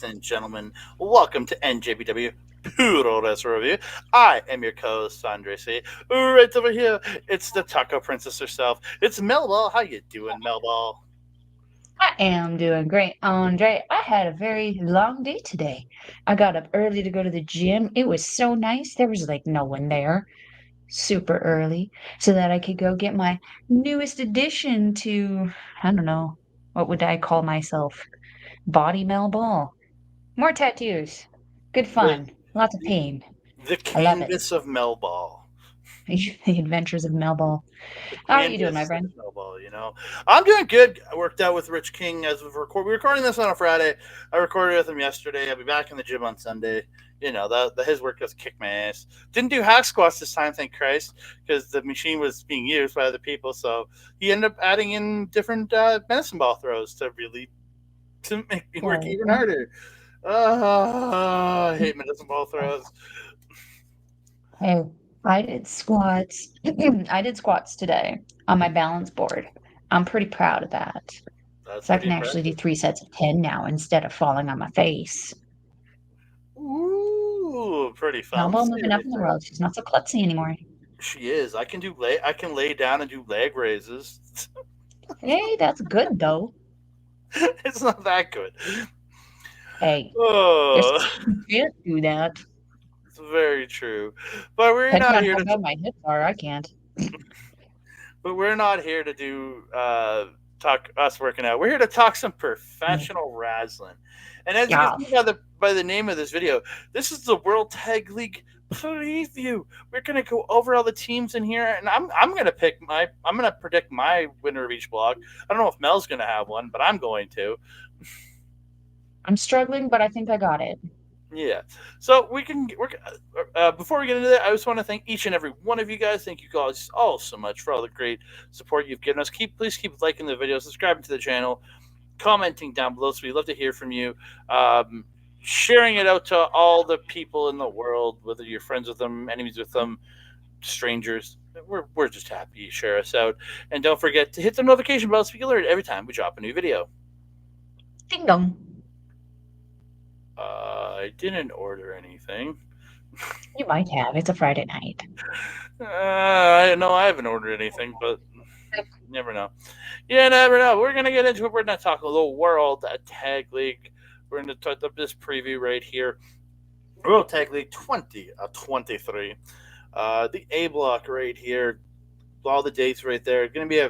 and gentlemen. Welcome to NJPW Puroresu Review. I am your co-host, Andre C. Right over here, it's the Taco Princess herself. It's Melball. How you doing, Melball? I am doing great, Andre. I had a very long day today. I got up early to go to the gym. It was so nice. There was like no one there, super early, so that I could go get my newest addition to, I don't know, what would I call myself? Body Mel Ball. More tattoos. Good The, fun. Lots of the, pain. the I love it. canvas of Melball. The adventures of Mel Ball. The How are you doing, my canvas of friend? Melball. I'm doing good. I worked out with Rich King as of we're recording this on a Friday. I recorded with him yesterday. I'll be back in the gym on Sunday. His workouts kick my ass. Didn't do hack squats this time, thank Christ, because the machine was being used by other people. So he ended up adding in different medicine ball throws to make me work Right. even harder. I hate medicine ball throws. Hey, I did squats. I did squats today on my balance board. I'm pretty proud of that. That's So I pretty can actually do impressive. 3 sets of 10 now instead of falling on my face. Ooh, pretty Elbow fancy moving up right in the there. world. She's not so klutzy anymore. She is. I can lay down and do leg raises. Hey, that's good though. It's not that good. Hey, there's Oh, people who can't do that. it's very true. But we're Depending not on here how to. bad my hips are, I can't. But we're not here to do talk us working out. We're here to talk some Mm. professional wrestling. And as you can Yeah. see by the name of this video, this is the World Tag League preview. We're gonna go over all the teams in here, and I'm gonna predict my winner of each block. I don't know if Mel's gonna have one, but I'm going to. I'm struggling, but I think I got it. Yeah. So before we get into that, I just want to thank each and every one of you guys. Thank you guys all so much for all the great support you've given us. Please keep liking the video, subscribing to the channel, commenting down below. So we love to hear from you. Sharing it out to all the people in the world, whether you're friends with them, enemies with them, strangers. We're just happy you share us out. And don't forget to hit the notification bell so you get alerted every time we drop a new video. Ding dong. I didn't order anything. You might have. It's a Friday night. I know I haven't ordered anything, but you never know. You never know. We're gonna get into it. We're gonna talk a little World Tag League. We're gonna talk up this preview right here. World Tag League 2023. The A block right here. All the dates right there. Gonna be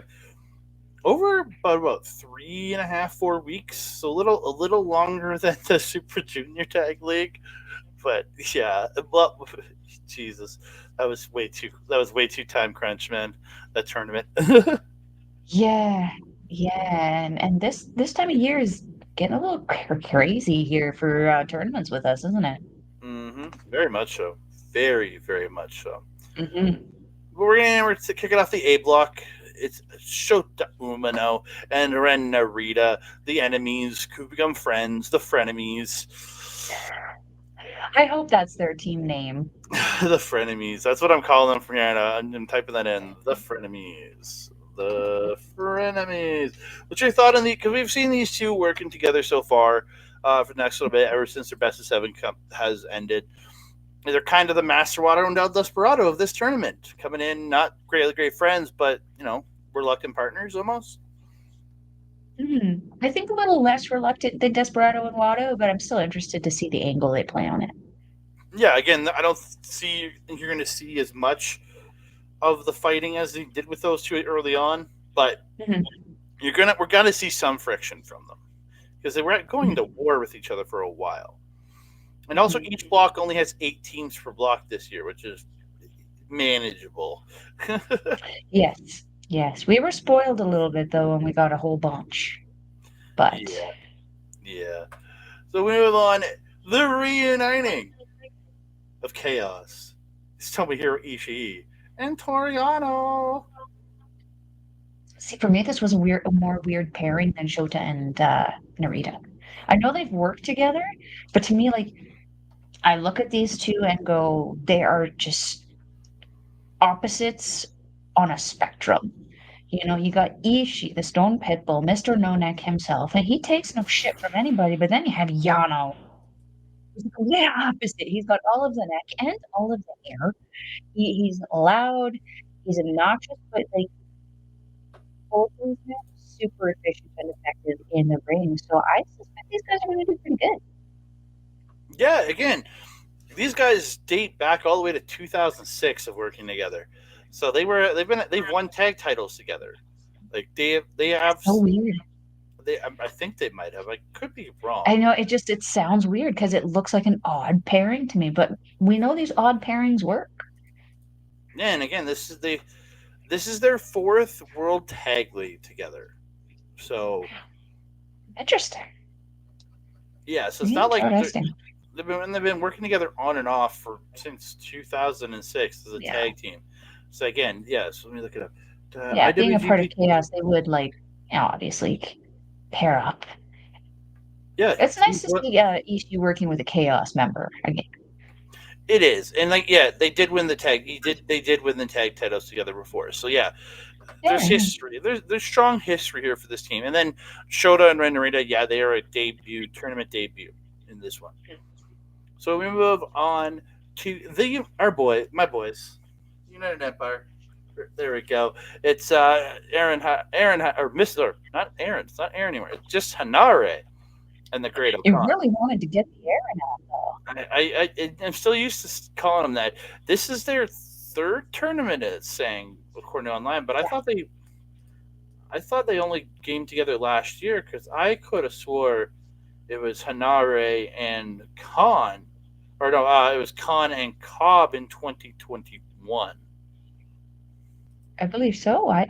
over about 3.5, 4 weeks. So a little longer than the Super Junior Tag League. But yeah, well, Jesus, that was way too time crunch, man. That tournament. Yeah, yeah, and this time of year is getting a little crazy here for tournaments with us, isn't it? Very much so. Very much so. Hmm. But we're to kick it off the A block. It's Shota Umino and Ren Narita, the enemies who become friends, the frenemies. I hope that's their team name. The frenemies. That's what I'm calling them from here. I'm typing that in. The frenemies. The frenemies. What's your thought on the? Because we've seen these two working together so far for the next little bit, ever since their best of seven has ended. They're kind of the Master Water and El Desperado of this tournament, coming in not great friends, but reluctant partners almost. I think a little less reluctant than Desperado and Watto, but I'm still interested to see the angle they play on it. Yeah, again, I don't think you're going to see as much of the fighting as they did with those two early on, but Hmm. we're gonna see some friction from them because they were going to war with each other for a while. And also, Hmm. each block only has 8 teams per block this year, which is manageable. Yes, yes. We were spoiled a little bit though when we got a whole bunch, but Yeah, yeah. So we move on. The reuniting of chaos. It's Tomohiro Ishii and Toriano. see, for me, this was a more weird pairing than Shota and Narita. I know they've worked together, but to me, like, I look at these two and go, they are just opposites on a spectrum. You know, you got Ishii, the stone pitbull, Mr. No Neck himself, and he takes no shit from anybody. But then you have Yano. He's the complete opposite. He's got all of the neck and all of the hair. He's loud, he's obnoxious, but like Colton's super efficient and effective in the ring. So I suspect these guys are going to do pretty good. Yeah, again, these guys date back all the way to 2006 of working together. So they've won tag titles together. Like they have So weird. I think they might have. I could be I wrong. know it sounds weird because it looks like an odd pairing to me, but we know these odd pairings work. Yeah, and again, this is their fourth World Tag League together. So Interesting. yeah, so it's not like Interesting. they've been working together on and off for since 2006 as a Yeah. tag team. So again, yes, let me look it up. Yeah, being a part of IWGP, chaos, they would like, obviously pair up. yeah, It's nice to see Ishii working with a chaos member again. it is, and like yeah, they did win the tag. They did win the tag titles together before. So yeah, there's Yeah. history. There's strong history here for this team. And then Shota and Ren Narita, yeah, they are a tournament debut in this one. So we move on to my boys, United Empire. There we go. It's or Mister, not Aaron. It's not Aaron anymore. It's just Hanare and the Great You Okan. really wanted to get the air out though. I'm still used to calling them that. This is their third tournament, it's saying according to online. But I thought they only gamed together last year because I could have swore it was Hanare and Khan, or no, it was Khan and Cobb in 2021. I believe so. Was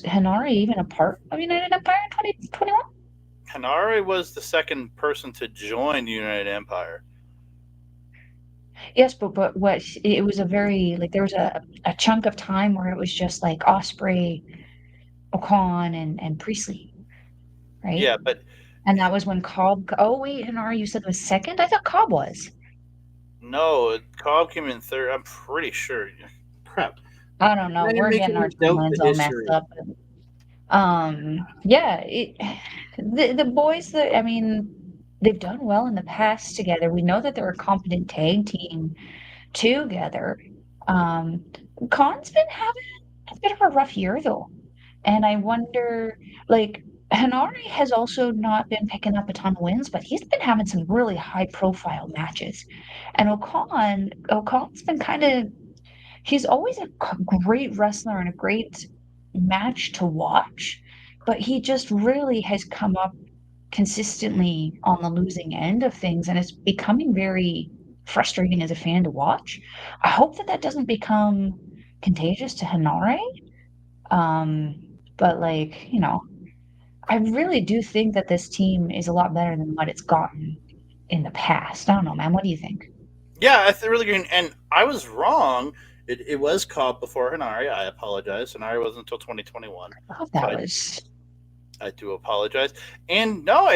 Hanari even a part of United Empire in 2021? Hanare was the second person to join the United Empire. Yes, but what it was a very like there was a chunk of time where it was just like Osprey, Ocon, and Priestley, right? Yeah, but And that was when Cobb. Oh wait, Hanari, you said was second. I thought Cobb was. no, Cobb came in third. I'm pretty sure. Crap. I don't know. I'm We're getting making our me doubt timelines the all messed history. up. Yeah, the boys that I mean, they've done well in the past together. We know that they're a competent tag team together. Um, Khan's been having a bit of a rough year though, and I wonder, like, Hanari has also not been picking up a ton of wins, but he's been having some really high profile matches, and Ocon's been kind of he's always a great wrestler and a great match to watch, but he just really has come up consistently on the losing end of things, and it's becoming very frustrating as a fan to watch. I hope that that doesn't become contagious to Hanare. Um, but like, I really do think that this team is a lot better than what it's gotten in the past. I don't know, man. What do you think? Yeah, I really agree. And I was wrong. It was Cobb before Hanari. I apologize. Hanari wasn't until 2021. I thought So that was I do apologize. And no,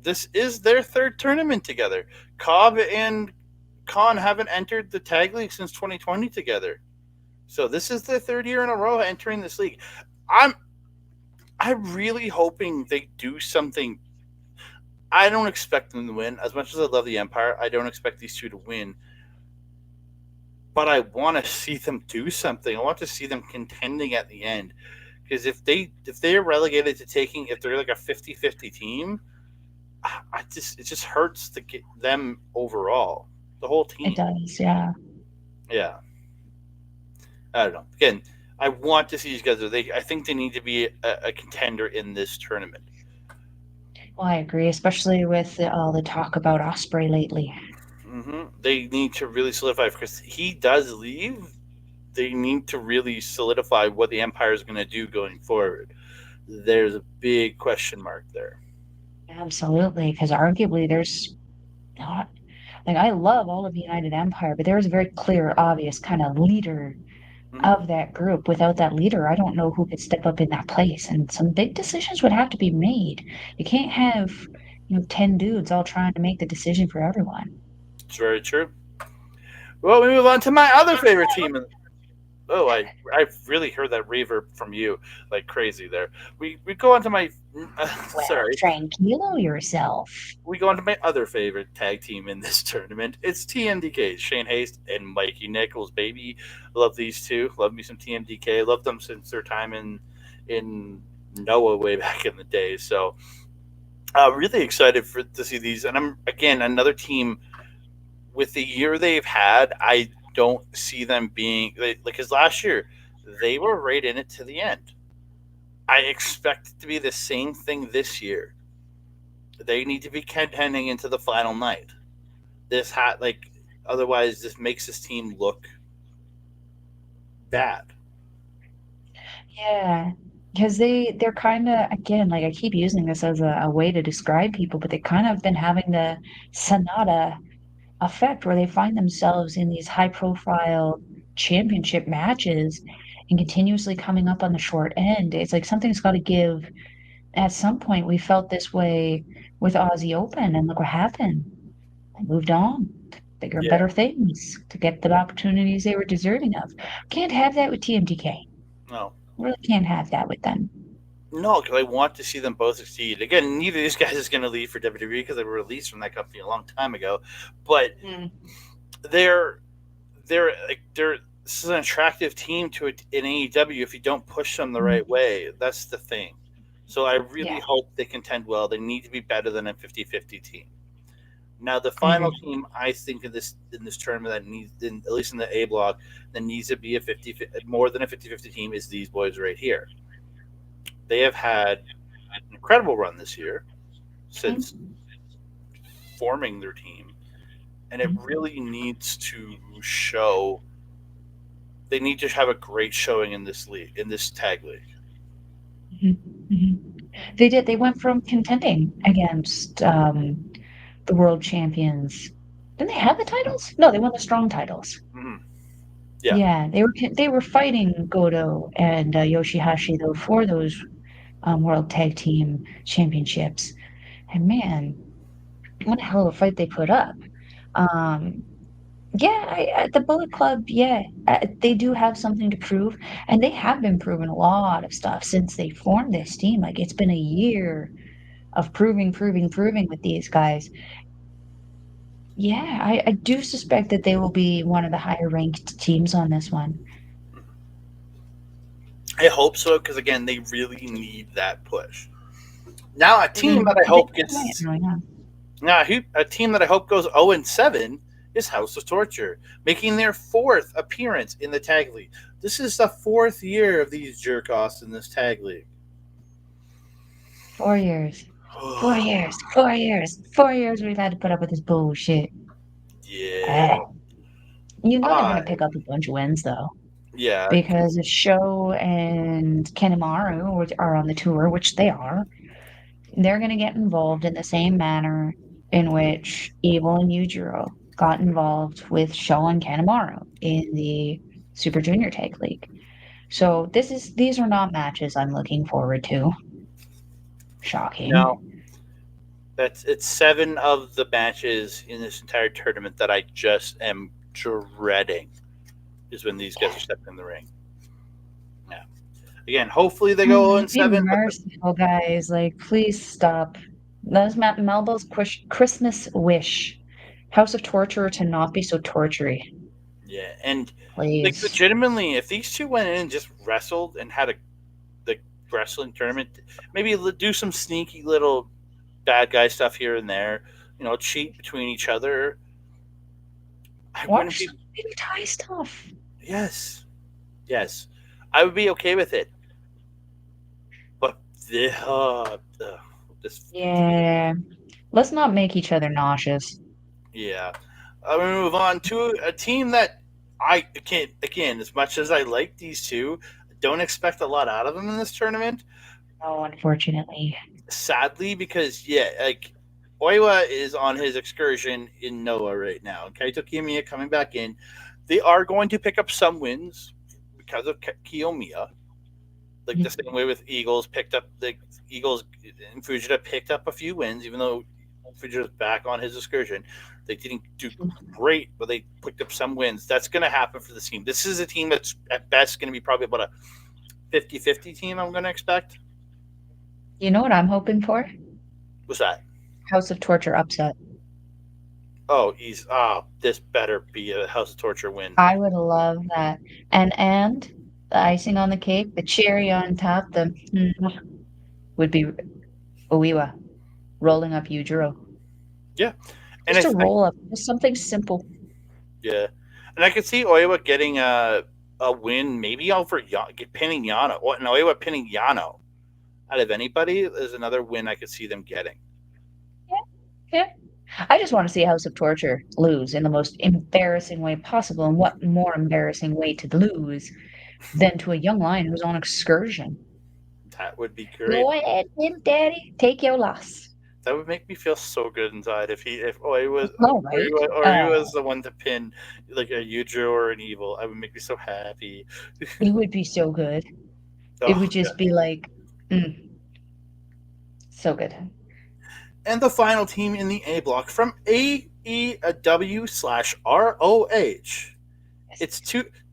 this is their third tournament together. Cobb and Khan haven't entered the tag league since 2020 together. So this is their third year in a row entering this league. I'm I'm really hoping they do something. I don't expect them to win. As much as I love the Empire, I don't expect these two to win. But I want to see them do something. I want to see them contending at the end. Because if they are relegated to taking if they're like a 50-50 team, it just hurts to get them overall. The whole it team. does, yeah. Yeah. I don't know. Again, I want to see these guys. I think they need to be a contender in this tournament. Well, I agree, especially with all the talk about Osprey lately. They need to really solidify because he does leave. They need to really solidify what the Empire is going to do going forward. There's a big question mark there. Absolutely, because arguably there's not like I love all of the United Empire, but there's a very clear, obvious kind of leader Hmm. of that group. Without that leader, I don't know who could step up in that place. And some big decisions would have to be made. You can't have, 10 dudes all trying to make the decision for everyone. It's very true. Well, we move on to my other favorite team. Oh, I've really heard that reverb from you like crazy there. We go on to my Well, sorry. tranquilo yourself. We go on to my other favorite tag team in this tournament. It's TMDK, Shane Haste and Mikey Nichols, baby. Love these two. Love me some TMDK. Love them since their time in Noah way back in the day. So really excited for to see these. And I'm again another team with the year they've had. I don't see them being like because last year they were right in it to the end. I expect it to be the same thing this year. They need to be contending into the final night. This hat like otherwise this makes this team look bad. Yeah, because they're kind of again like I keep using this as a way to describe people, but they kind of been having the Sonata effect where they find themselves in these high profile championship matches and continuously coming up on the short end. It's like something's got to give. At some point, we felt this way with Aussie Open, and look what happened. They moved on to bigger, Yeah. better things to get the opportunities they were deserving of. Can't have that with TMTK. No. Really can't have that with them. No, because I want to see them both succeed. Again, neither of these guys is going to leave for WWE because they were released from that company a long time ago. But Mm, they're they're this is an attractive team to an AEW if you don't push them the mm, right way. That's the thing. So I really yeah, hope they contend well. They need to be better than a 50-50 team. Now the I final agree. team I think in this tournament that needs at least in the A block that needs to be a 50 more than a 50-50 team is these boys right here. They have had an incredible run this year since Mhm, forming their team, and it mhm, really needs to show. They need to have a great showing in this league, in this tag league. mhm, mhm. They did. They went from contending against the world champions. Didn't they have the titles? No, they won the strong titles. Mhm. Yeah. Yeah, they were fighting Goto and Yoshihashi though for those world tag team championships. And man, what a hell of a fight they put up. Um, yeah, the Bullet Club, yeah, they do have something to prove, and they have been proving a lot of stuff since they formed this team. Like it's been a year of proving, proving, proving with these guys. Yeah, I do suspect that they will be one of the higher ranked teams on this one. I hope so because again, they really need that push. Now, a team Mm, that I they hope might gets really not. now a team that I hope goes 0-7 is House of Torture, making their fourth appearance in the tag league. This is the fourth year of these jerk offs in this tag league. 4 years. 4 years. 4 years. 4 years we've had to put up with this bullshit. Yeah. Ah, you know they're gonna I pick up a bunch of wins though, yeah. because if Sho and Kanemaru are on the tour, which they are, they're gonna get involved in the same manner in which Evil and Yujiro got involved with Sho and Kanemaru in the Super Junior Tag League. So these are not matches I'm looking forward to. Shocking. No, that's it's seven of the matches in this entire tournament that I just am dreading. Is when these guys are stepping in the ring. Yeah. Again, hopefully they go Mm, in be seven, but merciful, guys. Like, please stop. That is Melba's Christmas wish. House of Torture to not be so tortury. yeah, and like Please. legitimately, if these two went in and just wrestled and had a the wrestling tournament, maybe do some sneaky little bad guy stuff here and there, cheat between each other. I wouldn't Watch be. some baby tie stuff. Yes, yes, I would be okay with it. But this, Yeah. Let's not make each other nauseous. yeah. I'm gonna move on to a team that I can't. Again, as much as I like these two, don't expect a lot out of them in this tournament. Oh, unfortunately. Sadly, because yeah, like Oiwa is on his excursion in Noah right now. Kaito Kiyomiya coming back in. They are going to pick up some wins because of Kiyomiya. Like the same way with Eagles picked up the Eagles and Fujita picked up a few wins, even though Fujita's back on his excursion. They didn't do great, but they picked up some wins. That's going to happen for this team. This is a team that's at best going to be probably about a 50-50 team, I'm going to expect. You know what I'm hoping for? What's that? House of Torture upset. Oh, this better be a House of Torture win. I would love that. And the icing on the cake, the cherry on top, would be Oiwa rolling up Yujiro. Yeah, and Just a roll up, just something simple. yeah, and I could see Oiwa getting a win, maybe over pinning Yano. What? No, Oiwa pinning Yano out of anybody is another win I could see them getting. Yeah, yeah. I just want to see House of Torture lose in the most embarrassing way possible. And what more embarrassing way to lose than to a young lion who's on excursion? That would be great. Go ahead, Big Daddy, take your loss. That would make me feel so good inside if Oi was All right. or he was the one to pin like a Yujiro or an evil. I would make me so happy. It would be so good. It Oh would just be like, mm, so good. and the final team in the A block from AEW/ROH. It's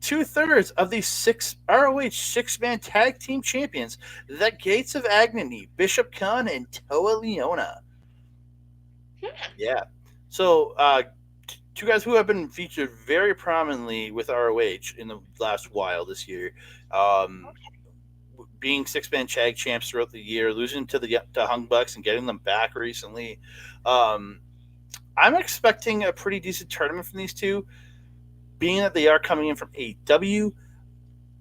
two-thirds of the six ROH six-man tag team champions, the Gates of Agony, Bishop Khan and Toa Leona. Yeah. So two guys who have been featured very prominently with ROH in the last while this year. Um, being six-man tag champs throughout the year, losing to Hung Bucks and getting them back recently. Um, I'm expecting a pretty decent tournament from these two, being that they are coming in from AEW.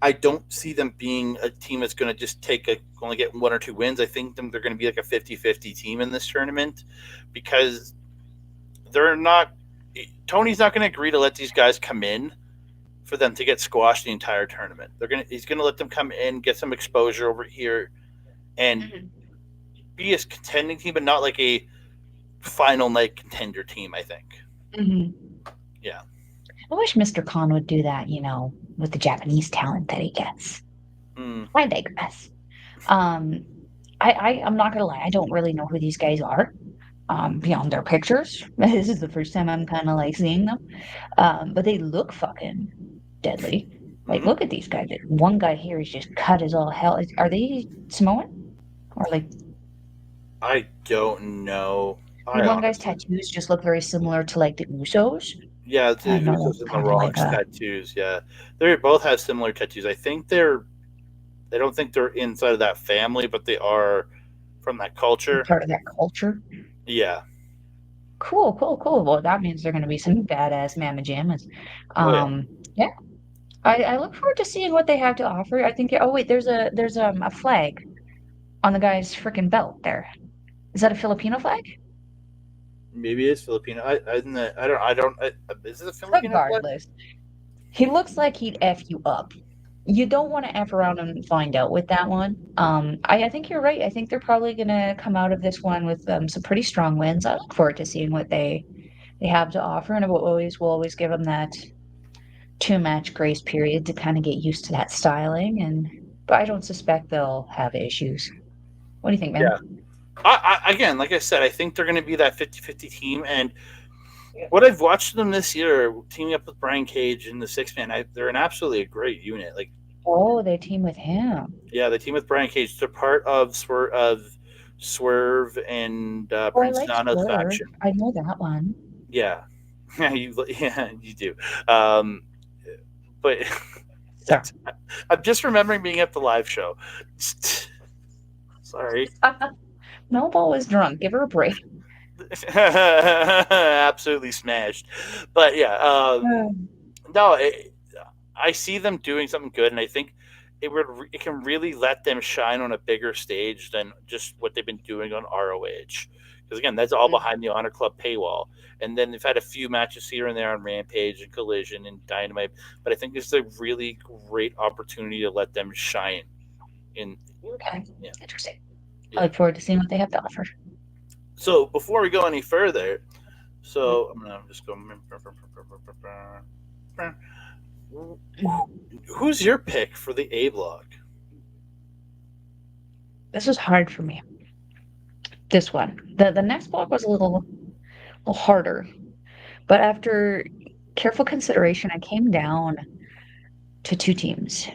I don't see them being a team that's going to just only get one or two wins. I think they're going to be like a 50-50 team in this tournament because they're not. Tony's not going to agree to let these guys come in for them to get squashed the entire tournament. He's gonna let them come in, get some exposure over here, and Mhm. be a contending team, but not like a final night contender team. I think. Mhm. Yeah. I wish Mr. Khan would do that, with the Japanese talent that he gets. Mm, I digress. Um, I'm not gonna lie, I don't really know who these guys are, beyond their pictures. This is the first time I'm kind of like seeing them. But they look fucking deadly. Like, hmm look at these guys. One guy here is just cut as all hell. Are they Samoan? Or like I don't know. the I one guy's honestly. tattoos just look very similar to like the Usos. Yeah, the I know Usos that's and the kind of like Rocks a tattoos. Yeah, they both have similar tattoos. I think they're. I don't think they're inside of that family, but they are from that culture. part of that culture. Yeah. Cool, cool, cool. Well, that means they're going to be some badass mamma jammas. Oh yeah. Yeah, I look forward to seeing what they have to offer. I think. Oh wait, there's a flag on the guy's freaking belt there. Is that a Filipino flag? Maybe it's Filipino. Is it a Filipino flag? Regardless, he looks like he'd f you up. You don't want to f around and find out with that one. I think you're right. I think they're probably gonna come out of this one with some pretty strong wins. I look forward to seeing what they have to offer, and we'll always give them that 2 match grace period to kind of get used to that styling. But I don't suspect they'll have issues. What do you think, man? Yeah. Again, like I said, I think they're going to be that 50-50 team. And what I've watched them this year, teaming up with Brian Cage in the six man, they're an absolutely a great unit. Like, Oh, they team with him. yeah, the team with Brian Cage, they're part of Swerve and Oh, I Prince like Nana's Swerve. faction. I know that one. Yeah, you do. Um, but Sorry. I'm just remembering being at the live show. Sorry. Melba was drunk. Give her a break. Absolutely smashed. But yeah, no, I see them doing something good, and I think it can really let them shine on a bigger stage than just what they've been doing on ROH. Because again, that's all behind the Honor Club paywall, and then they've had a few matches here and there on Rampage and Collision and Dynamite. But I think this is a really great opportunity to let them shine. In Okay. yeah, Interesting. I yeah. look forward to seeing what they have to offer. So before we go any further, Mm. so I'm gonna just go. Who's your pick for the A block? This was hard for me. This one. The next block was a little harder. But after careful consideration, I came down to two teams,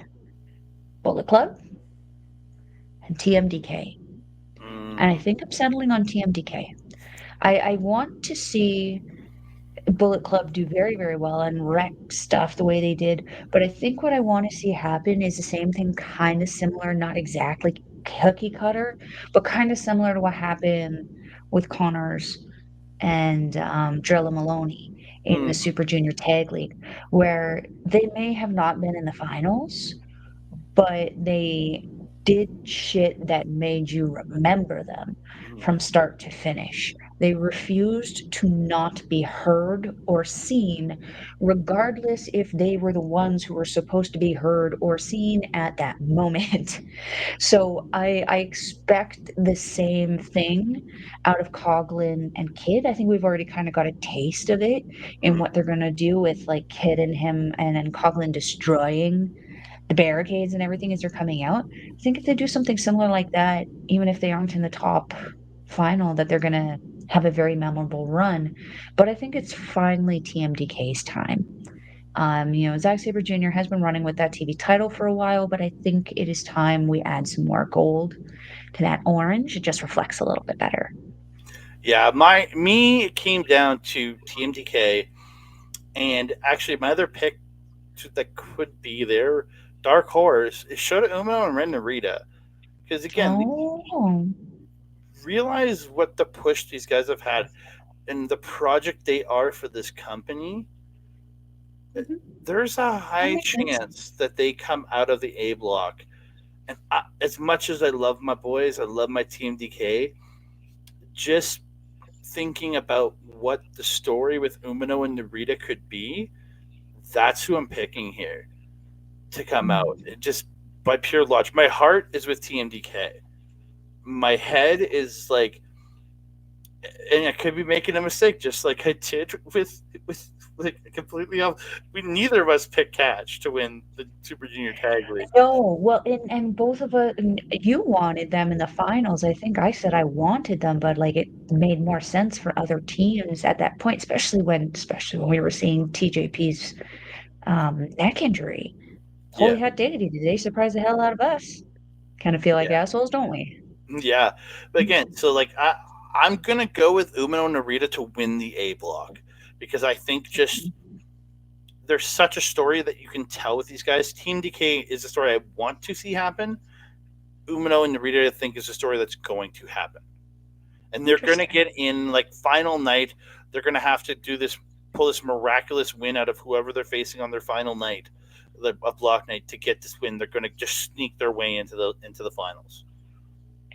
Bullet Club and TMDK. And I Mm, think I'm settling on TMDK. I want to see Bullet Club do very, very well and wreck stuff the way they did. But I think what I want to see happen is the same thing, kind of similar, not exactly cookie cutter, but kind of similar to what happened with Connors and Drella Maloney in the mm, Super Junior Tag League, where they may have not been in the finals, but they did shit that made you remember them mm, from start to finish. They refused to not be heard or seen, regardless if they were the ones who were supposed to be heard or seen at that moment. So I expect the same thing out of Coglin and Kid. I think we've already kind of got a taste of it in mm. what they're gonna do with like Kid and him and then Coglin destroying the barricades and everything as they're coming out. I think if they do something similar like that, even if they aren't in the top final, that they're gonna have a very memorable run. But I think it's finally TMDK's time. Zack Sabre Jr. has been running with that TV title for a while, but I think it is time we add some more gold to that orange. It just reflects a little bit better. Yeah, it came down to TMDK, and actually my other pick that could be there, dark horse, is Shota Umino and Ren Narita. Because again, Oh, realize what the push these guys have had and the project they are for this company. mhm, There's a that high makes sense. chance that they come out of the A block. And as much as I love my boys, I love my team DK. Just thinking about what the story with Umino and Narita could be, that's who I'm picking here to come out. Mm. It just by pure logic. My heart is with TMDK. My head is like, and I could be making a mistake, just like I did with like completely off. We neither of us picked Catch to win the Super Junior Tag League. No, well, and both of us, you wanted them in the finals. I think I said I wanted them, but like it made more sense for other teams at that point, especially when we were seeing TJP's neck injury. Holy Yeah, hot diggity, did they surprise the hell out of us? Kind of feel like yeah, assholes, don't we? yeah. But again, so like I'm gonna go with Umino and Narita to win the A block because I think just there's such a story that you can tell with these guys. Team DK is a story I want to see happen. Umino and Narita, I think, is a story that's going to happen. And they're going to Interesting. get in like final night. They're going to have to pull this miraculous win out of whoever they're facing on their final night, a block night, to get this win. They're going to just sneak their way into the finals.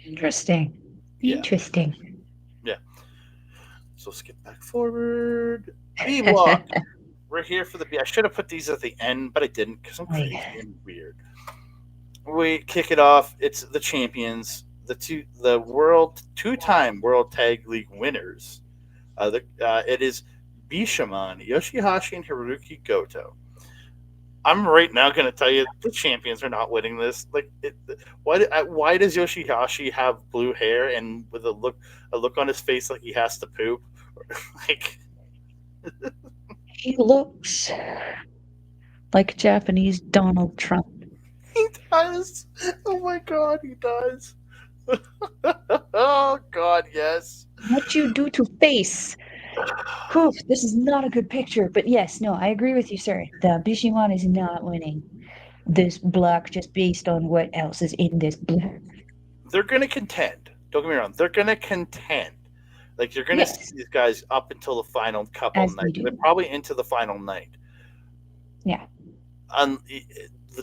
Interesting. Yeah, Interesting. yeah. So skip back forward. B block. We're here for the B. I should have put these at the end, but I didn't because I'm Like, crazy and weird. We kick it off. It's the champions, the world two-time World Tag League winners. It is Bishamon, Yoshihashi, and Hiroki Goto. I'm right now going to tell you the champions are not winning this. Why does Yoshihashi have blue hair and with a look on his face like he has to poop? like he looks like Japanese Donald Trump. he does. Oh my god, he does. oh god, yes. What you do to face? Whew, this is not a good picture, but yes, no, I agree with you, sir. The Bishiman is not winning this block just based on what else is in this block. They're going to contend. Don't get me wrong. They're going to contend. Like you're going to see Yes, these guys up until the final couple as they nights. They're do. probably into the final night. Yeah, Um,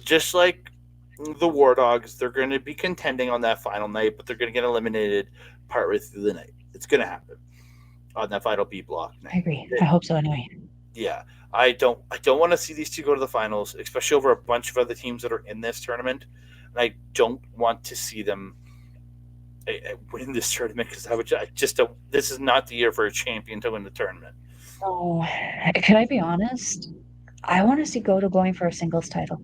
just like the War Dogs, they're going to be contending on that final night, but they're going to get eliminated partway through the night. It's going to happen on that final B block I night. agree. I hope so anyway. Yeah, I don't want to see these two go to the finals, especially over a bunch of other teams that are in this tournament. And I don't want to see them win this tournament because I just don't. This is not the year for a champion to win the tournament. Oh, can I be honest? I want to see Goto going for a singles title.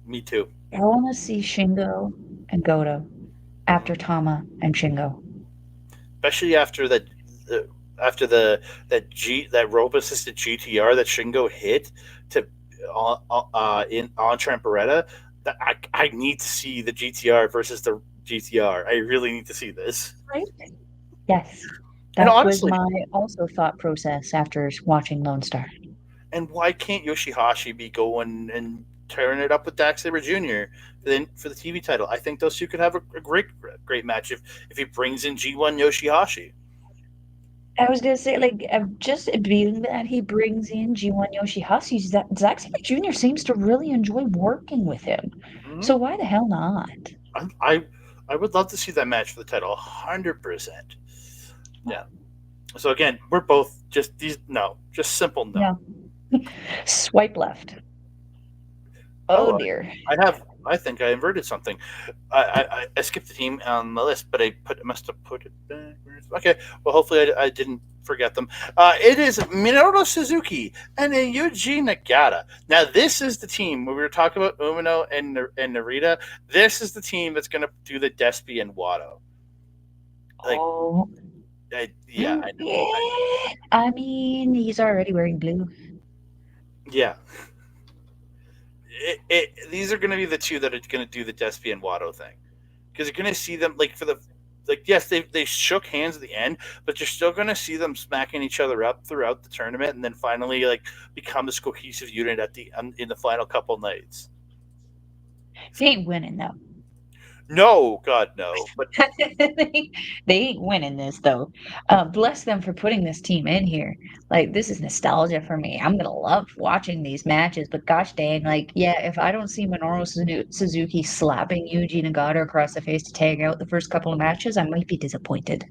Me too. I want to see Shingo and Goto after Mhm. Tama and Shingo. Especially after that, after that rope assisted GTR that Shingo hit to in on Trent Beretta. That I need to see the GTR versus the GTR. I really need to see this. Right? Yes. And That was honestly, my also thought process after watching Lone Star. and why can't Yoshihashi be going and tearing it up with Dax Sabre Jr. then for the TV title? I think those two could have a great match if he brings in G1 Yoshihashi. I was gonna say, like, just being that he brings in G1 Yoshihashi, Zack Sabre Jr. seems to really enjoy working with him. Hmm. So why the hell not? I I would love to see that match for the title, 100%. Yeah. So again, we're both just these no, just simple no. Yeah. Swipe left. Oh Oh, dear. I think I inverted something. I skipped the team on the list, but I must have put it backwards. Okay, well, hopefully I didn't forget them. It is Minoru Suzuki and Yuji Nagata. Now, this is the team when we were talking about Umino and Narita. This is the team that's going to do the Despy and Watto. Like, Oh, yeah, I know. yeah. I mean, he's already wearing blue. Yeah, these are going to be the two that are going to do the Despy and Watto thing because you're going to see them like for the like yes they shook hands at the end, but you're still going to see them smacking each other up throughout the tournament, and then finally like become this cohesive unit at the in the final couple nights. They ain't winning though. No, God, no. But They ain't winning this though. Bless them for putting this team in here. Like this is nostalgia for me. I'm gonna love watching these matches. But gosh dang, like yeah, if I don't see Minoru Suzuki slapping Yuji Nagata across the face to tag out the first couple of matches, I might be disappointed.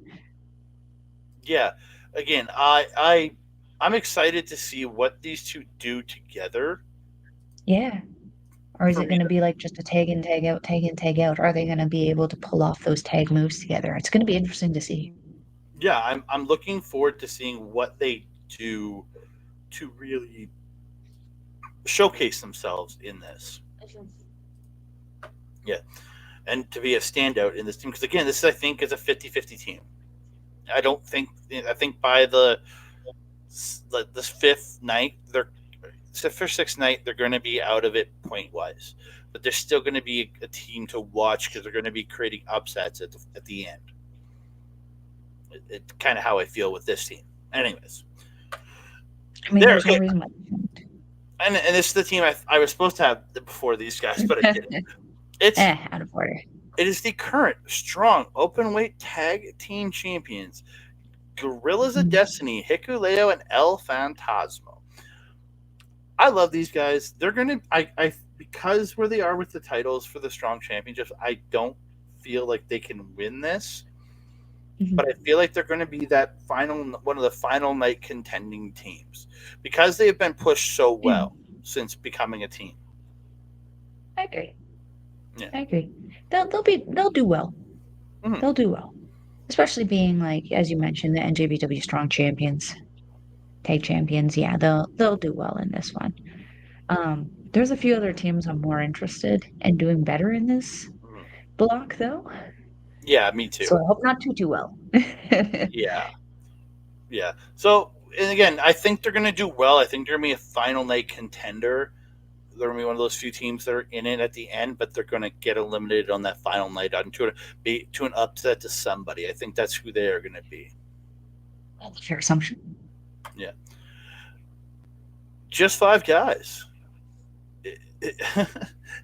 yeah, again, I'm excited to see what these two do together. Yeah. Or is For it me, going to be like just a tag in, tag out, tag in, tag out? Are they going to be able to pull off those tag moves together? It's going to be interesting to see. yeah, I'm looking forward to seeing what they do to really showcase themselves in this. Yeah, and to be a standout in this team because again, this I think is a 50-50 team. I don't think I think by this fifth night they're it's the first sixth night they're going to be out of it point wise, but they're still going to be a team to watch because they're going to be creating upsets at the end. It's kind of how I feel with this team. Anyways, I mean, there. there's no Okay, reason why. and this is the team I was supposed to have before these guys, but I didn't. It's Out of order. it is the current strong open weight tag team champions, Gorillas of Mhm. Destiny, Hikuleo and El Fantasmo. I love these guys. They're gonna I because where they are with the titles for the strong championships, I don't feel like they can win this. But I Mhm. feel like they're going to be that final one of the final night contending teams because they have been pushed so Yeah, well since becoming a team. I agree. Yeah. I agree. They'll do well. Mhm. They'll do well. Especially being like, as you mentioned, the NJPW strong champions, tag champions. Yeah, they'll do well in this one. There's a few other teams I'm more interested in doing better in this Mhm. block though. Yeah, me too. So I hope not too well. Yeah. Yeah. So, and again, I think they're going to do well. I think they're going to be a final night contender. They're going to be one of those few teams that are in it at the end, but they're going to get eliminated on that final night to an upset to somebody. I think that's who they are going to be. That's a fair assumption. Yeah. Just five guys.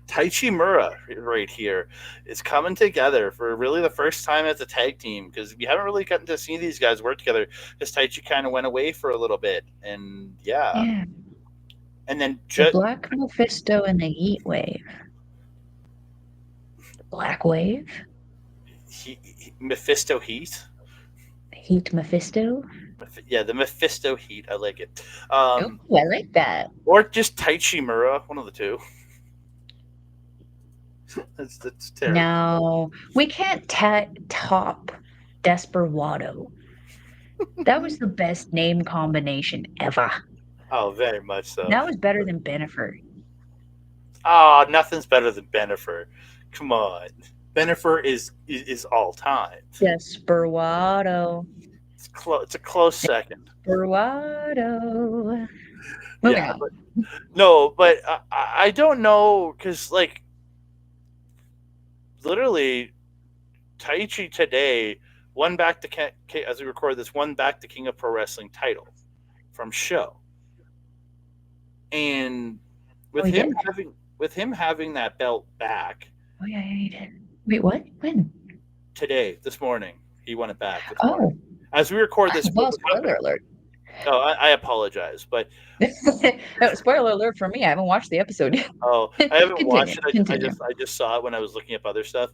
Taichi Mura right here is coming together for really the first time as a tag team because we haven't really gotten to see these guys work together because Taichi kind of went away for a little bit and yeah, Yeah. and then The Black Mephisto and the Heat Wave. The Black Wave? Mephisto Heat. Heat Mephisto? Yeah, the Mephisto Heat. I like it. Oh, I like that. Or just Taichi Mura, one of the two. That's terrible. No, we can't top Desperado. That was the best name combination ever. Oh, very much so. That was better than Benifer. Ah, nothing's better than Benifer. Come on, Benifer is all time. Desperado. It's a close second. Bravado. Moving Yeah, on. but no, but I don't know because like literally Taichi today won back the as we record this won back the King of Pro Wrestling title from Show, and Oh, with he him did? having that belt back Oh, yeah, yeah, he did. Wait, what? When? today this morning he won it back this morning Oh, as we record this. well, spoiler alert. Oh, I apologize, but Oh, spoiler alert for me. I haven't watched the episode yet. oh, I haven't Continue. watched it. Continue. I just saw it when I was looking up other stuff,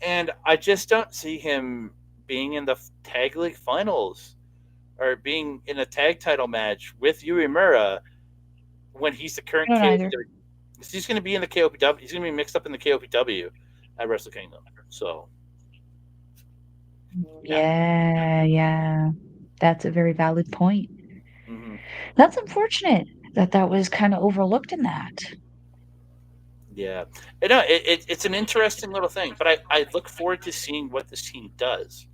and I just don't see him being in the tag league finals or being in a tag title match with Uemura when he's the I current don't either. KOPW. He's going to be in the KOPW. He's going to be mixed up in the KOPW at Wrestle Kingdom. So yeah, Yeah, yeah. That's a very valid point. hmm That's unfortunate that that was kind of overlooked in that. yeah. No, it's an interesting little thing, but I look forward to seeing what this team does.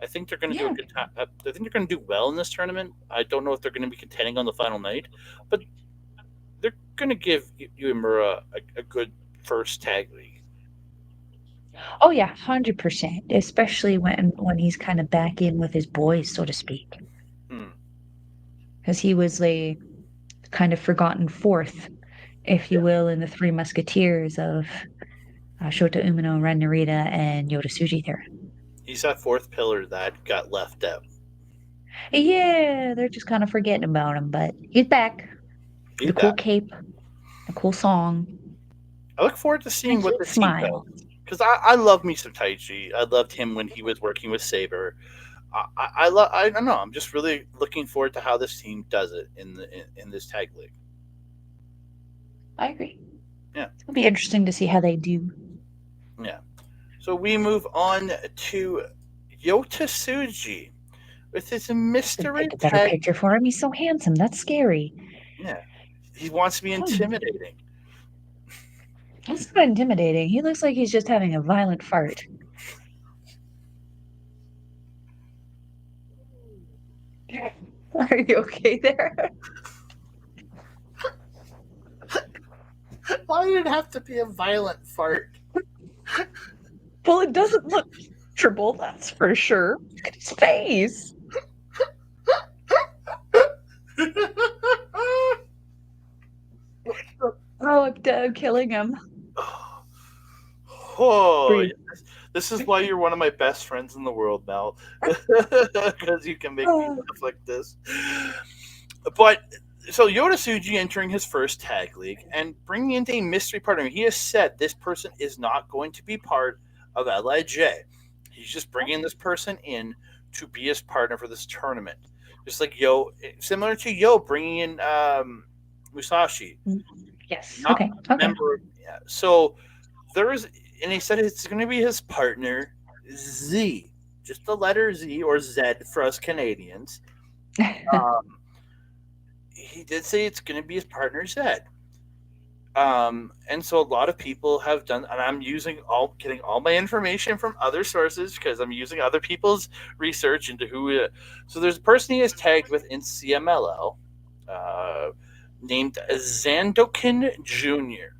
I think they're going to do a Yeah. good time. I think they're going to do well in this tournament. I don't know if they're going to be contending on the final night, but they're going to give Uemura a good first tag league. Oh yeah, 100%. Especially when he's kind of back in with his boys, so to speak, Hmm. because he was the kind of forgotten fourth, if you Yeah, will, in the Three Musketeers of Shota Umino, Ren Narita, and Yoda Tsuji there. he's that fourth pillar that got left out. Yeah, they're just kind of forgetting about him, but he's back with He's a cool back. cape, a cool song, I look forward to and seeing he what this team does smiles. because I love me some Taichi. I loved him when he was working with Saber. I don't know. I'm just really looking forward to how this team does it in this tag league. I agree. Yeah, It'll be interesting to see how they do. yeah. So we move on to Yota Tsuji with his Should mystery pick a better tag. picture for him. He's so handsome. That's scary. Yeah, he wants to be Hmm. intimidating. That's not intimidating. He looks like he's just having a violent fart. Are you okay there? Why did it have to be a violent fart? Well, it doesn't look comfortable, that's for sure. Look at his face. Oh, I'm dead, killing him. Oh, Breathe. yes. This is why you're one of my best friends in the world, Mel, because you can make me Oh, laugh like this. But so Yoda Tsuji entering his first tag league and bringing in a mystery partner. He has said this person is not going to be part of Lij. He's just bringing this person in to be his partner for this tournament. Just like similar to bringing in Musashi, yes. not Okay. a Okay. member. Yeah. So there is, and he said it's going to be his partner Z, just the letter Z or Z for us Canadians. Um, he did say it's going to be his partner Zed. And so a lot of people have done, and I'm getting all my information from other sources because I'm using other people's research into who. So there's a person he has tagged with in CMLL, uh, named Zandokin Jr.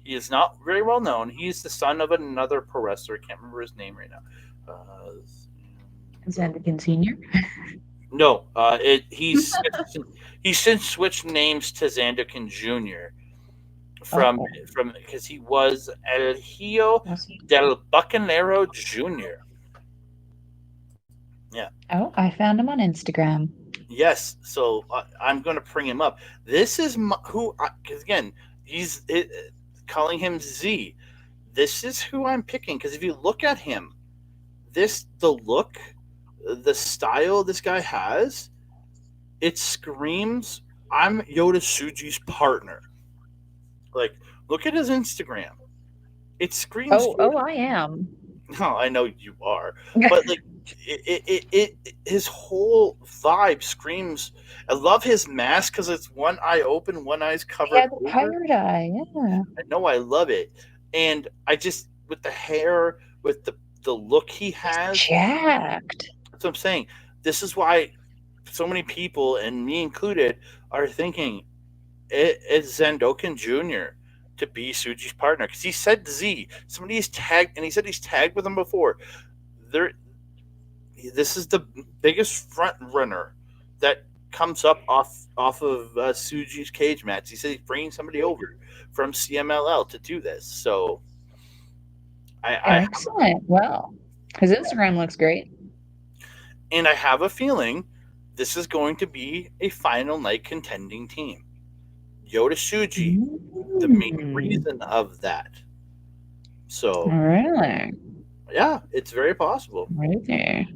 He is not very well known. He's the son of another pro wrestler. I can't remember his name right now. Zandigan Senior. No, he's since switched names to Zandokin Jr. from Oh, because he was El Hijo del Bucanero Jr. Yeah. oh, I found him on Instagram. Yes. So I'm going to bring him up. This is because again, he's calling him Z. This is who I'm picking because if you look at him, the look, the style this guy has, it screams, I'm Yoda Tsuji's partner. Like, look at his Instagram. It screams Oh, Yoda. I am. No, I know you are, but like, his whole vibe screams. I love his mask because it's one eye open, one eye's Yeah, covered the over. pirate eye. Yeah. I know I love it, and I just with the hair, with the look he He's has. jacked. That's what I'm saying. This is why so many people, and me included, are thinking it's Zendoken Jr. to be Suji's partner because he said Z. Somebody's tagged, and he said he's tagged with him before. There, this is the biggest front runner that comes up off of Suji's cage match. He said he's bringing somebody over from CMLL to do this. So I Excellent. Well, his Instagram looks great. and I have a feeling this is going to be a final night contending team. Yoda Suji, the main Mm, reason of that. So really? yeah, it's very possible. Really?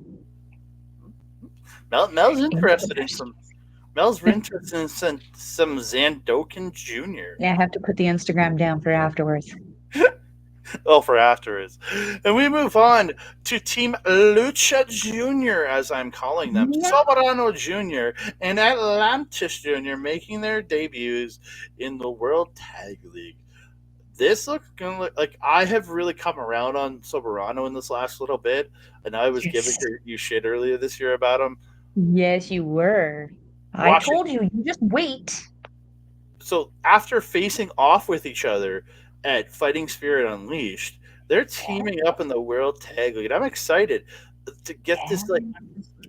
Mel's interested in Interesting. some. Mel's interested in some Zandokin Jr. Yeah, I have to put the Instagram down for afterwards. Oh, for afterwards. And we move on to Team Lucha Jr., as I'm calling them. Yeah. Soberano Jr. and Atlantis Jr. making their debuts in the World Tag League. This looks gonna look like I have really come around on Soberano in this last little bit. And I was giving Yes. you shit earlier this year about him. Yes, you were. I Watching told you, you just wait. so after facing off with each other at Fighting Spirit Unleashed, they're Yeah, teaming up in the World Tag League. I'm excited to get yeah. this. Like,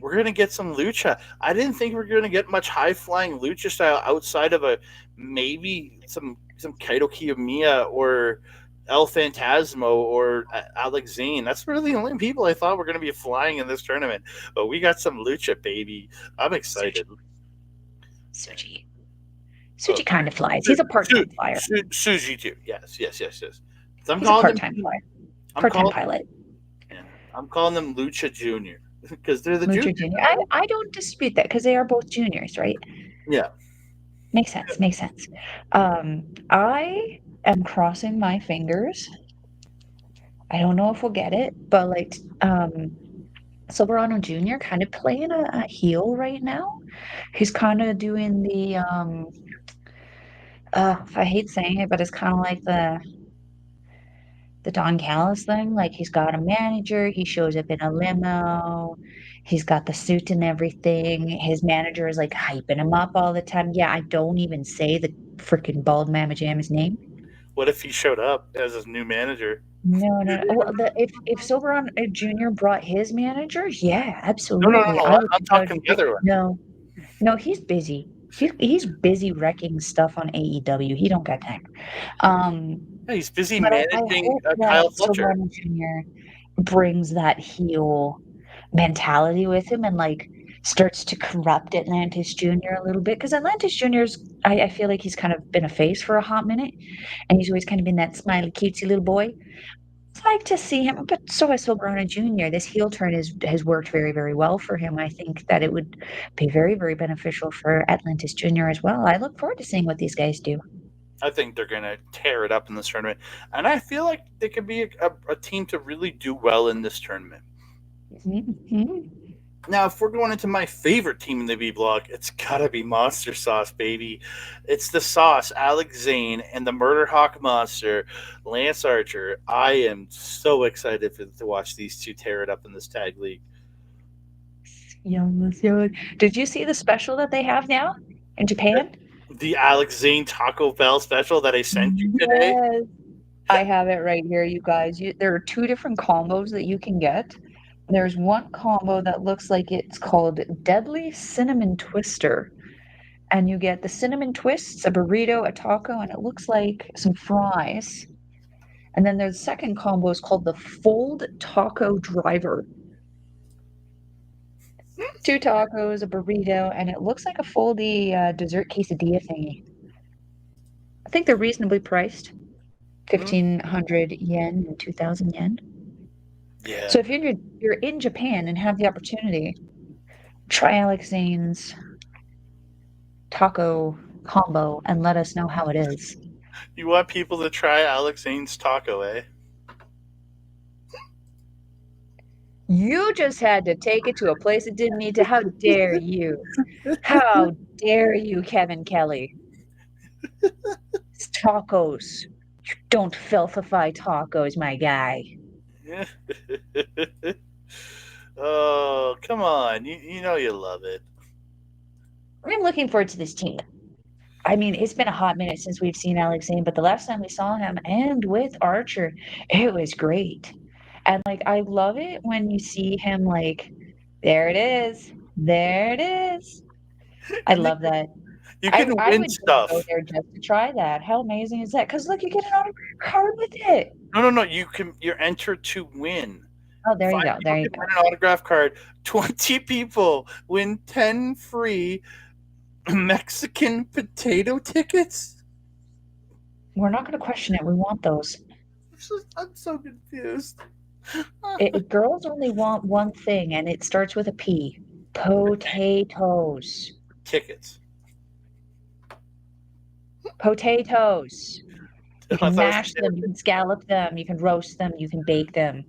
we're gonna get some lucha. I didn't think we are gonna get much high flying lucha style outside of a maybe some Kaito Kiyomiya or El Fantasmo or Alex Zane. That's really the only people I thought were going to be flying in this tournament. But we got some lucha, baby. I'm Suji, excited. Suji. Uh, Suji kind of flies. He's a part-time flyer. Suji too. Yes, yes, yes, yes. So I'm He's a calling them. part-time flyer. I'm Part-time calling. pilot. Yeah, I'm calling them Lucha Junior because they're the Lucha juniors. Junior. I don't dispute that because they are both juniors, right? Yeah, Makes sense. Makes sense. I am crossing my fingers. I don't know if we'll get it, but like, Silverano Jr. kind of playing a heel right now. He's kind of doing the I hate saying it, but it's kind of like the Don Callis thing. Like he's got a manager, he shows up in a limo, he's got the suit and everything. His manager is like hyping him up all the time. Yeah, I don't even say the freaking bald mamma jam's name. what if he showed up as his new manager? No, no, no. Well, if Silveron Jr. brought his manager, yeah, No, no, absolutely. no. I I'm would be not proud to talking the see. other one. No, no, he's busy. He's busy wrecking stuff on AEW. He don't got time. Um, Yeah, he's busy but I managing hope that Kyle Fletcher. Silverano Jr. brings that heel mentality with him and like starts to corrupt Atlantis Jr. a little bit because Atlantis Jr.'s I feel like he's kind of been a face for a hot minute and he's always kind of been that smiley cutesy little boy. I'd like to see him, but so has Silverano Jr. This heel turn has worked very, very well for him. I think that it would be very, very beneficial for Atlantis Jr. as well. I look forward to seeing what these guys do. I think they're going to tear it up in this tournament. And I feel like they could be a team to really do well in this tournament. Mhm. Now, if we're going into my favorite team in the B block, it's got to be Monster Sauce, baby. It's the Sauce, Alex Zane, and the Murder Hawk Monster, Lance Archer. I am so excited to watch these two tear it up in this tag league. Yes, yes. Did you see the special that they have now in Japan? The Alex Zane Taco Bell special that I sent you today. Yes. I have it right here, you guys. There are two different combos that you can get. There's one combo that looks like it's called Deadly Cinnamon Twister. And you get the cinnamon twists, a burrito, a taco, and it looks like some fries. And then there's the second combo is called the Fold Taco Driver. Two tacos, a burrito, and it looks like a foldy dessert quesadilla thingy. I think they're reasonably priced, Hmm? 1,500 yen and 2,000 yen. Yeah. So if you're in Japan and have the opportunity, try Alex Zane's taco combo and let us know how it is. You want people to try Alex Zane's taco, eh? You just had to take it to a place it didn't need to. How dare you? How dare you, Kevin Kelly? It's tacos. Don't filthify tacos, my guy. Oh, come on. You know you love it. I'm looking forward to this team. I mean, it's been a hot minute since we've seen Alex Zane, but the last time we saw him and with Archer, it was great. And like, I love it when you see him like, there it is. There it is. I And love that. you I can I win would just go stuff. there just to try that. How amazing is that? Because look, you get an autograph card with it. No, no, no. You're entered to win. Oh, there you Five go. people There you can go. win an autograph card. 20 people win 10 free Mexican potato tickets. We're not going to question it. We want those. I'm so confused. Girls only want one thing, and it starts with a P. Potatoes. Tickets. Potatoes. You I can thought it was mash potato them, you can tickets. scallop them, you can roast them, you can bake them.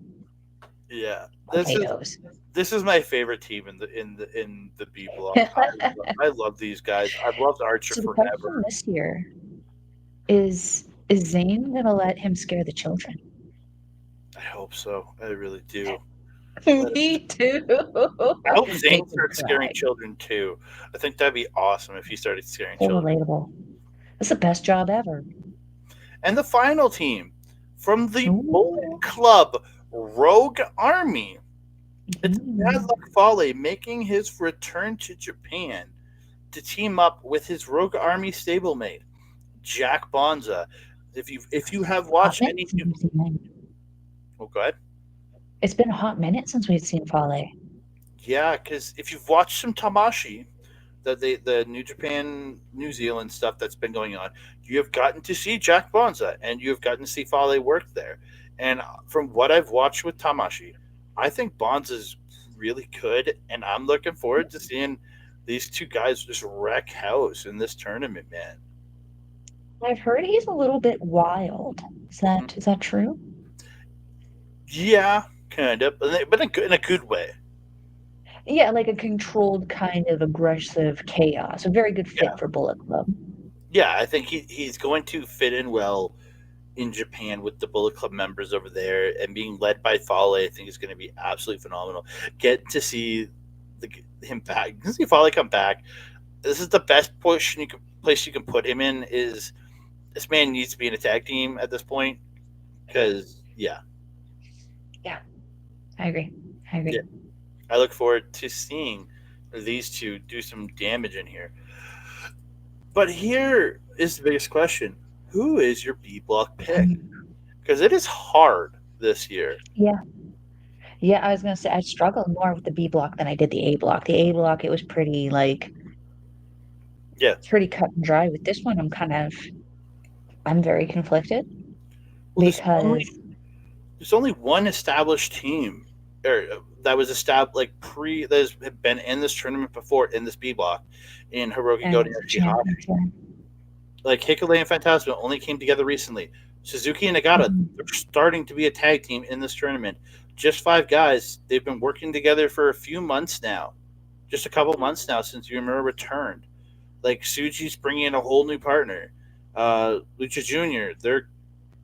Yeah, Potatoes. this is my favorite team in the B block. I love these guys. I've loved Archer So the question forever. this year is Zayn gonna let him scare the children? I hope so. I really do. Me too. I hope Make Zane them starts scaring cry. children too. I think that'd be awesome if he started scaring So children. relatable. That's the best job ever. And the final team from the Bullet Ooh. Club Rogue Army. It's Bad Mhm. Luck Fale making his return to Japan to team up with his Rogue Army stablemate, Jack Bonza. If you have Hot watched minute any since we've seen him. oh go ahead. It's been a hot minute since we've seen Fale. Yeah, because if you've watched some Tamashi, the New Japan, New Zealand stuff that's been going on, you have gotten to see Jack Bonza and you have gotten to see Fale work there. And from what I've watched with Tamashi, I think Bonza's really good, and I'm looking forward to seeing these two guys just wreck house in this tournament, man. I've heard he's a little bit wild. Mhm. Is that true? Yeah, kind of, but in a good way. Yeah, like a controlled kind of aggressive chaos. A very good fit Yeah, for Bullet Club. yeah. I think he's going to fit in well in Japan with the Bullet Club members over there, and being led by Fale, I think is going to be absolutely phenomenal. Get to see him back, see Fale come back. This is the best place you can put him in. Is this man needs to be in a tag team at this point? Because yeah, Yeah, I agree. I yeah, agree. I look forward to seeing these two do some damage in here. But here is the biggest question: who is your B block pick? Because it is hard this year. Yeah, yeah. I was gonna say I struggled more with the B block than I did the A block. The A block, it was pretty like Yeah. pretty cut and dry. With this one, I'm very conflicted Well, because there's only one established team, or that was established like that has been in this tournament before in this B block, in Hiroki and Goto it's and the champions. Yoshihashi. Yeah. Like Hikale and Phantasma only came together recently. Suzuki and Nagata, Mhm. they're starting to be a tag team in this tournament. Just five guys. They've been working together for a few months now, just a couple months now since Yumura returned. Like Suji's bringing in a whole new partner. Lucha Junior, they're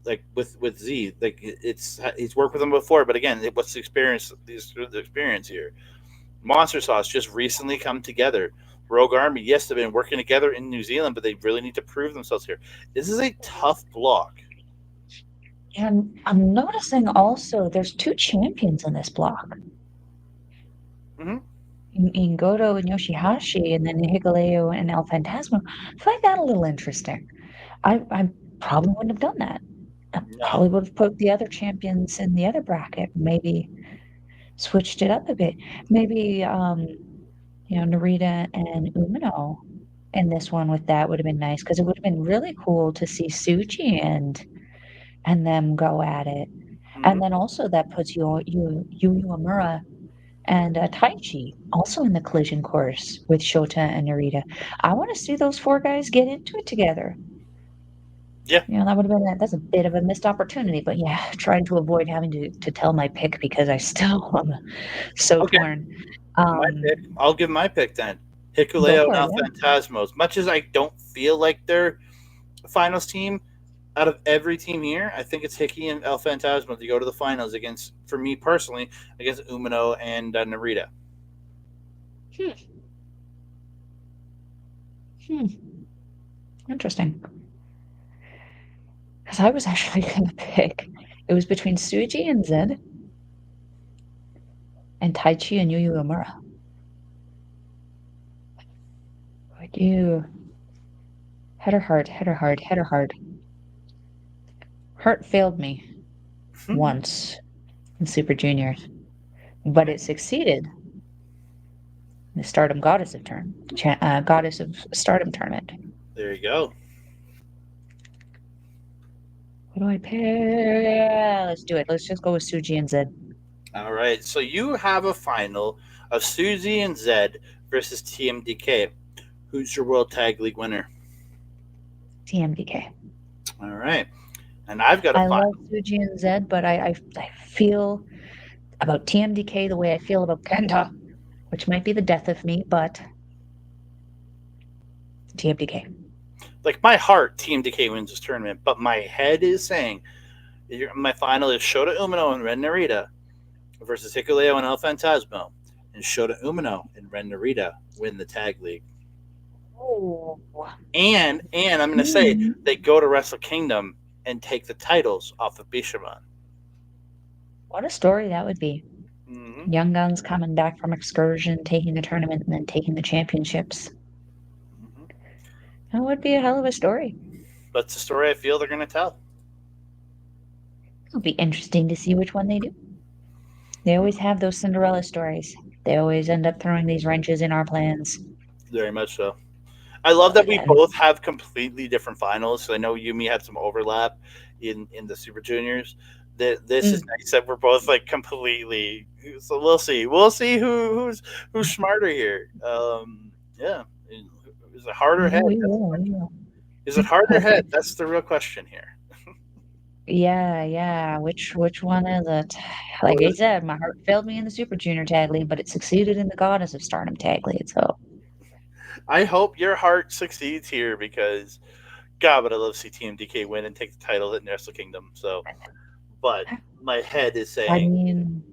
like with Z, like it's he's worked with them before, but again, what's the experience? The experience here. Monster Sauce just recently come together. Rogue Army, yes, they've been working together in New Zealand, but they really need to prove themselves here. This is a tough block. And I'm noticing also there's two champions in this block. Mm-hmm. In Goto and Yoshihashi, and then Hikuleo and El Phantasmo. I find that a little interesting. I probably wouldn't have done that. I No. probably would have put the other champions in the other bracket, maybe switched it up a bit. Maybe Narita and Umino in this one with that would have been nice because it would have been really cool to see Suji and them go at it. Mm-hmm. And then also that puts Yu Uemura and Taichi also in the collision course with Shota and Narita. I want to see those four guys get into it together. Yeah. That would have been that's a bit of a missed opportunity, but yeah, trying to avoid having to tell my pick because I still am so Okay. torn. My Um, pick. I'll give my pick then. go Hikuleo for it, now yeah. Phantasmos. Much as I don't feel like they're a finals team, out of every team here, I think it's Hickey and El Phantasmo to go to the finals against, for me personally, against Umino and Narita. Hmm. Hmm. Interesting. Because I was actually going to pick. It was between Suji and Zed and Taichi and Yu Yu Uemura. Would you head or heart, head or heart, head or heart? Heart failed me once in Super Juniors, but it succeeded in the Stardom Goddess of Stardom tournament. There you go. What do I pick? Let's do it. Let's just go with Suji and Zed. All right. So you have a final of Susie and Zed versus TMDK. Who's your World Tag League winner? TMDK. All right. And I've got a I love final. Suji and Zed, but I feel about TMDK the way I feel about Kenta, which might be the death of me, but TMDK. Like my heart, TMDK wins this tournament, but my head is saying my final is Shota Umino and Ren Narita versus Hikuleo and El Phantasmo. And Shota Umino and Ren Narita win the tag league. Oh, And I'm going to say mm, they go to Wrestle Kingdom and take the titles off of Bishamon. what a story that would be. Mm-hmm. Young Guns coming back from excursion, taking the tournament, and then taking the championships. Mm-hmm. That would be a hell of a story. That's the story I feel they're going to tell. It'll be interesting to see which one they do. They always have those Cinderella stories. They always end up throwing these wrenches in our plans. Very much so. I love that But we both have completely different finals. So I know you and me had some overlap in the Super Juniors. That this is mm, nice that we're both like completely. So we'll see. We'll see who's smarter here. Yeah. Is it heart or head? we That's the will. We question. will. Is it heart or head? That's the real question here. Yeah, yeah. Which one is it? Like What I is it? said, my heart failed me in the Super Junior Tag League, but it succeeded in the Goddess of Stardom Tag League. So I hope your heart succeeds here because God, but I love to see TMDK win and take the title at Wrestle Kingdom. So, but my head is I saying, mean,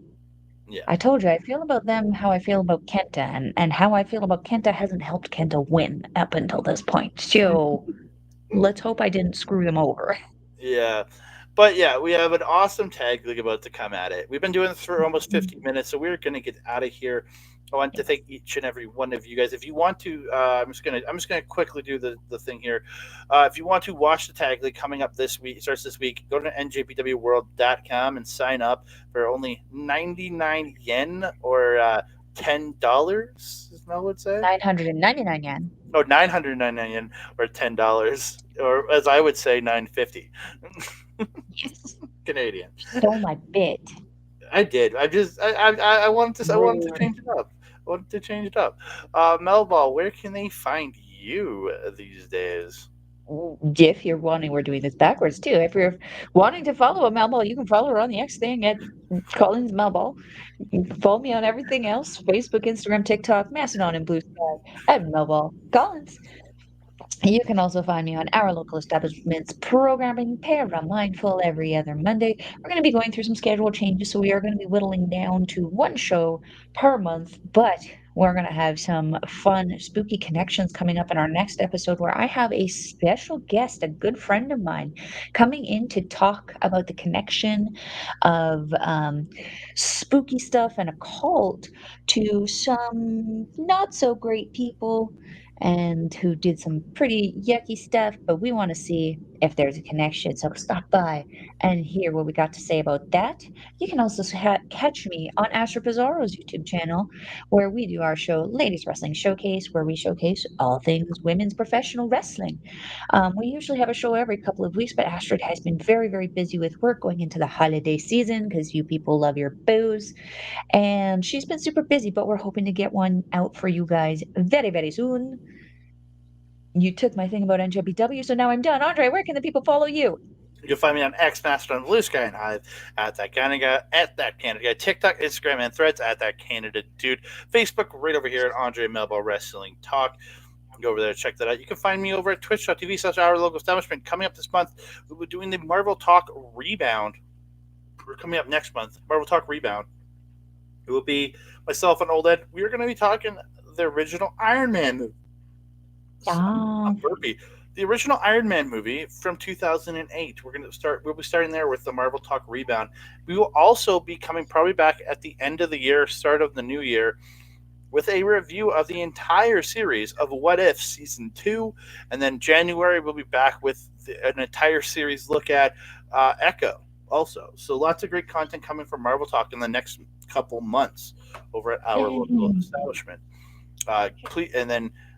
yeah. I told you I feel about them how I feel about Kenta, and how I feel about Kenta hasn't helped Kenta win up until this point. So let's hope I didn't screw them over. Yeah. But yeah, we have an awesome tag league about to come at it. We've been doing this for almost 50 minutes, so we're going to get out of here. I want to Yes. thank each and every one of you guys. If you want to, I'm just gonna quickly do the thing here. If you want to watch the tag league coming up this week, starts this week, go to njpwworld.com and sign up for only 99 yen or $10. As Mel would say. 999 yen. Oh, 999 yen or $10, or as I would say, 950 Yes. Canadian. Stole my bit. I did. I wanted to Rude. change it up. I wanted to change it up. Melball, where can they find you these days? If you're wanting, we're doing this backwards too. If you're wanting to follow a Melball, you can follow her on the X thing at Collins Melball. You can follow me on everything else: Facebook, Instagram, TikTok, Mastodon, and Blue Sky at Melball Collins. You can also find me on our local establishment's programming, Para Mindful, every other Monday. We're going to be going through some schedule changes, so we are going to be whittling down to one show per month, but we're going to have some fun, spooky connections coming up in our next episode where I have a special guest, a good friend of mine, coming in to talk about the connection of spooky stuff and occult to some not so great people and who did some pretty yucky stuff, but we want to see if there's a connection. So stop by and hear what we got to say about that. You can also catch me on Asher Pizarro's YouTube channel, where we do our show, Ladies Wrestling Showcase, where we showcase all things women's professional wrestling. We usually have a show every couple of weeks, but Astrid has been very, very busy with work going into the holiday season because you people love your booze. And she's been super busy, but we're hoping to get one out for you guys very, very soon. You took my thing about NJPW, so now I'm done. Andre, where can the people follow you? You can find me on X, Master on Blue Sky, and Hive at that Canada guy, TikTok, Instagram, and Threads at that Canada dude, Facebook right over here at Andre Melba Wrestling Talk. Go over there, check that out. You can find me over at twitch.tv/our local establishment. Coming up this month, we'll be doing the Marvel Talk Rebound. We're coming up next month, Marvel Talk Rebound. It will be myself and Old Ed. We're going to be talking the original Iron Man movie. Ah, I'm burpy. The original Iron Man movie from 2008. We'll be starting there with the Marvel Talk Rebound. We will also be coming probably back at the end of the year, start of the new year, with a review of the entire series of What If Season 2. And then January, we'll be back with an entire series look at Echo also. So lots of great content coming from Marvel Talk in the next couple months over at our local yay. establishment.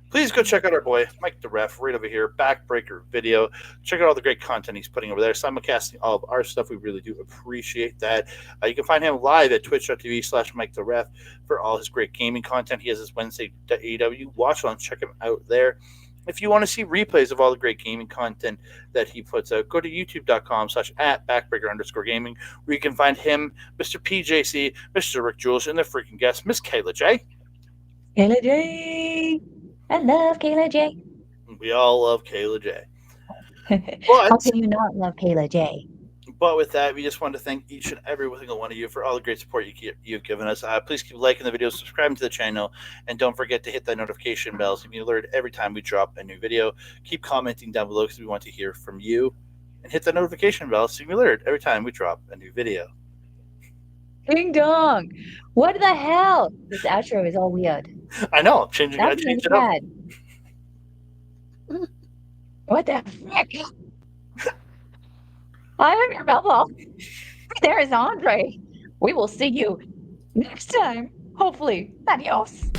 Please go check out our boy Mike the Ref right over here, Backbreaker Video. Check out all the great content he's putting over there, simulcasting all of our stuff. We really do appreciate that. You can find him live at twitch.tv/Mike the Ref for all his great gaming content. He has his Wednesday AEW watch on. Check him out there. If you want to see replays of all the great gaming content that he puts out, go to youtube.com/@backbreaker_gaming, where you can find him, Mr. PJC, Mr. Rick Jules, and their freaking guest, Miss Kayla J. Kayla J. I love Kayla J. We all love Kayla J. How But can you not love Kayla J? But with that, we just want to thank each and every single one of you for all the great support you've given us. Please keep liking the video, subscribing to the channel, and don't forget to hit that notification bell so you can be alerted every time we drop a new video. Keep commenting down below because we want to hear from you. And hit the notification bell so you can be alerted every time we drop a new video. Ding dong. What the hell? This outro is all weird. I know, I That's changed really it up. bad. What the frick? I'm your Melville. There is Andre. We will see you next time. Hopefully. Adios.